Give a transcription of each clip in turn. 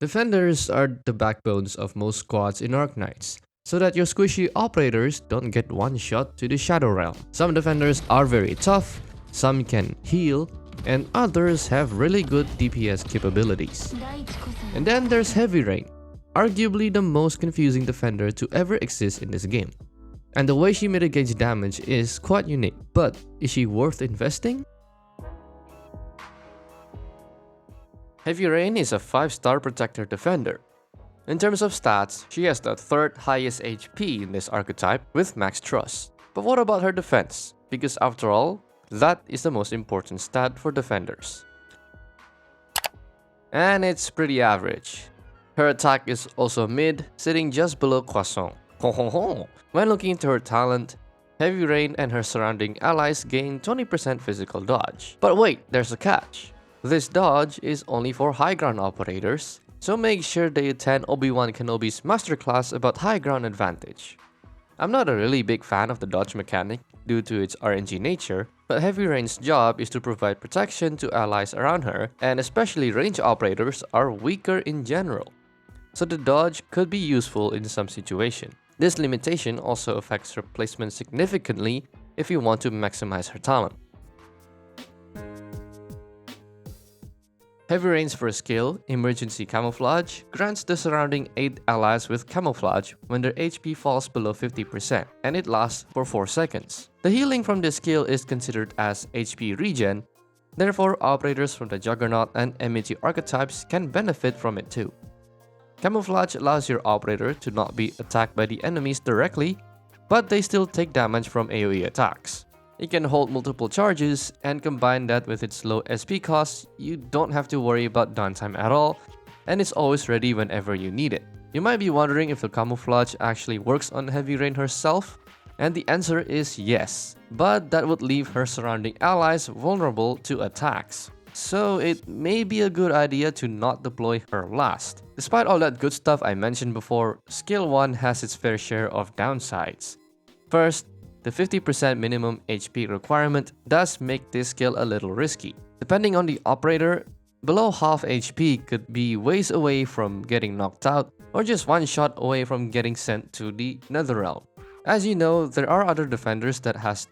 Defenders are the backbones of most squads in Arknights, so that your squishy operators don't get one shot to the Shadow Realm. Some defenders are very tough, some can heal, and others have really good DPS capabilities. And then there's Heavyrain, arguably the most confusing defender to ever exist in this game. And the way she mitigates damage is quite unique, but is she worth investing? Heavyrain is a 5-star protector defender. In terms of stats, she has the 3rd highest HP in this archetype with max trust. But what about her defense? Because after all, that is the most important stat for defenders. And it's pretty average. Her attack is also mid, sitting just below Croissant. When looking into her talent, Heavyrain and her surrounding allies gain 20% physical dodge. But wait, there's a catch. This dodge is only for high ground operators, so make sure they attend Obi-Wan Kenobi's masterclass about high ground advantage. I'm not a really big fan of the dodge mechanic due to its RNG nature, but Heavyrain's job is to provide protection to allies around her, and especially range operators are weaker in general. So the dodge could be useful in some situation. This limitation also affects her placement significantly if you want to maximize her talent. Heavyrain's first skill, Emergency Camouflage, grants the surrounding 8 allies with camouflage when their HP falls below 50%, and it lasts for 4 seconds. The healing from this skill is considered as HP regen, therefore operators from the Juggernaut and MET archetypes can benefit from it too. Camouflage allows your operator to not be attacked by the enemies directly, but they still take damage from AoE attacks. It can hold multiple charges, and combine that with its low SP cost, you don't have to worry about downtime at all, and it's always ready whenever you need it. You might be wondering if the camouflage actually works on Heavyrain herself, and the answer is yes, but that would leave her surrounding allies vulnerable to attacks. So it may be a good idea to not deploy her last. Despite all that good stuff I mentioned before, Skill 1 has its fair share of downsides. First, the 50% minimum HP requirement does make this skill a little risky. Depending on the operator, below half HP could be ways away from getting knocked out or just one shot away from getting sent to the Netherrealm. As you know, there are other defenders that has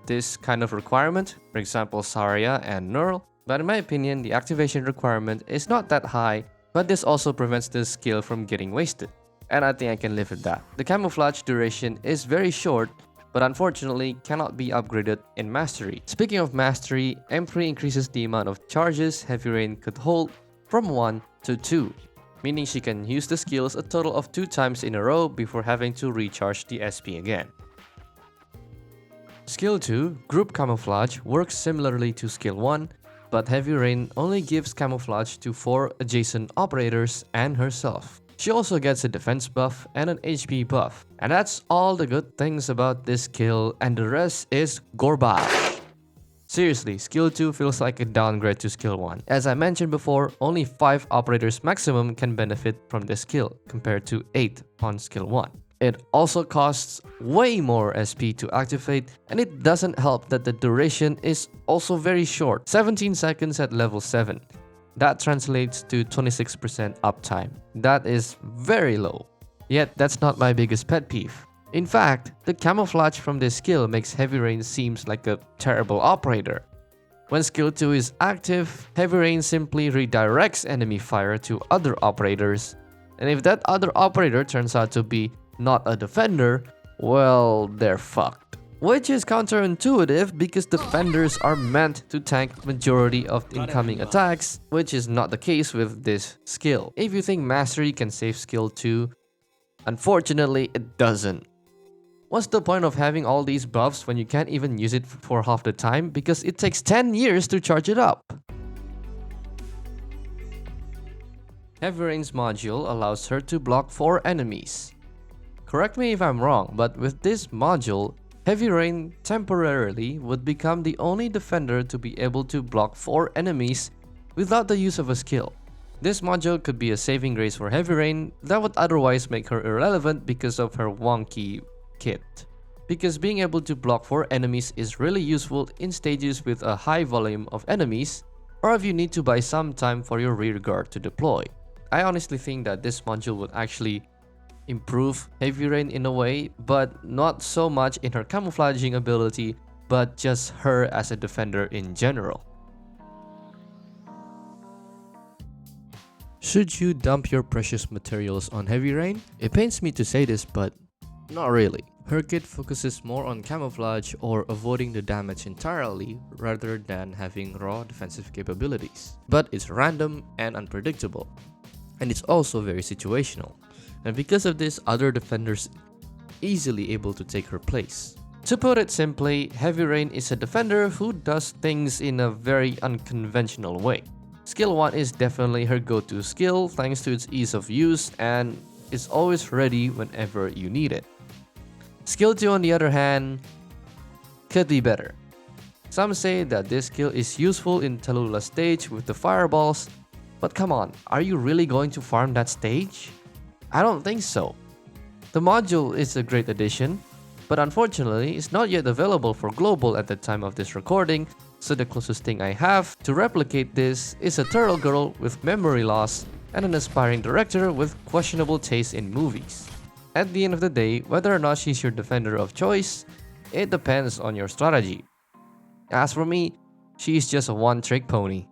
this kind of requirement, for example Zarya and Nurl, but in my opinion the activation requirement is not that high, but this also prevents this skill from getting wasted. And I think I can live with that. The camouflage duration is very short, but unfortunately cannot be upgraded in Mastery. Speaking of Mastery, M3 increases the amount of charges Heavyrain could hold from 1 to 2, meaning she can use the skills a total of 2 times in a row before having to recharge the SP again. Skill 2, Group Camouflage, works similarly to Skill 1, but Heavyrain only gives camouflage to 4 adjacent operators and herself. She also gets a defense buff and an HP buff. And that's all the good things about this skill, and the rest is garbage. Seriously, skill 2 feels like a downgrade to skill 1. As I mentioned before, only 5 operators maximum can benefit from this skill, compared to 8 on skill 1. It also costs way more SP to activate, and it doesn't help that the duration is also very short, 17 seconds at level 7. That translates to 26% uptime. That is very low. Yet that's not my biggest pet peeve. In fact, the camouflage from this skill makes Heavyrain seems like a terrible operator. When skill 2 is active, Heavyrain simply redirects enemy fire to other operators, and if that other operator turns out to be not a defender, well, they're fucked. Which is counterintuitive because defenders are meant to tank majority of incoming attacks, which is not the case with this skill. If you think Mastery can save skill 2, unfortunately it doesn't. What's the point of having all these buffs when you can't even use it for half the time because it takes 10 years to charge it up? Heavyrain's module allows her to block 4 enemies. Correct me if I'm wrong, but with this module, Heavyrain temporarily would become the only defender to be able to block 4 enemies without the use of a skill. This module could be a saving grace for Heavyrain that would otherwise make her irrelevant because of her wonky kit. Because being able to block 4 enemies is really useful in stages with a high volume of enemies, or if you need to buy some time for your rear guard to deploy. I honestly think that this module would actually improve Heavyrain in a way, but not so much in her camouflaging ability, but just her as a defender in general. Should you dump your precious materials on Heavyrain? It pains me to say this, but not really. Her kit focuses more on camouflage or avoiding the damage entirely rather than having raw defensive capabilities. But it's random and unpredictable, and it's also very situational. And because of this, other defenders easily able to take her place. To put it simply, Heavyrain is a defender who does things in a very unconventional way. Skill 1 is definitely her go-to skill thanks to its ease of use and is always ready whenever you need it. Skill 2 on the other hand, could be better. Some say that this skill is useful in Tallulah stage with the fireballs, but come on, are you really going to farm that stage? I don't think so. The module is a great addition, but unfortunately it's not yet available for global at the time of this recording, so the closest thing I have to replicate this is a turtle girl with memory loss and an aspiring director with questionable taste in movies. At the end of the day, whether or not she's your defender of choice, it depends on your strategy. As for me, she's just a one-trick pony.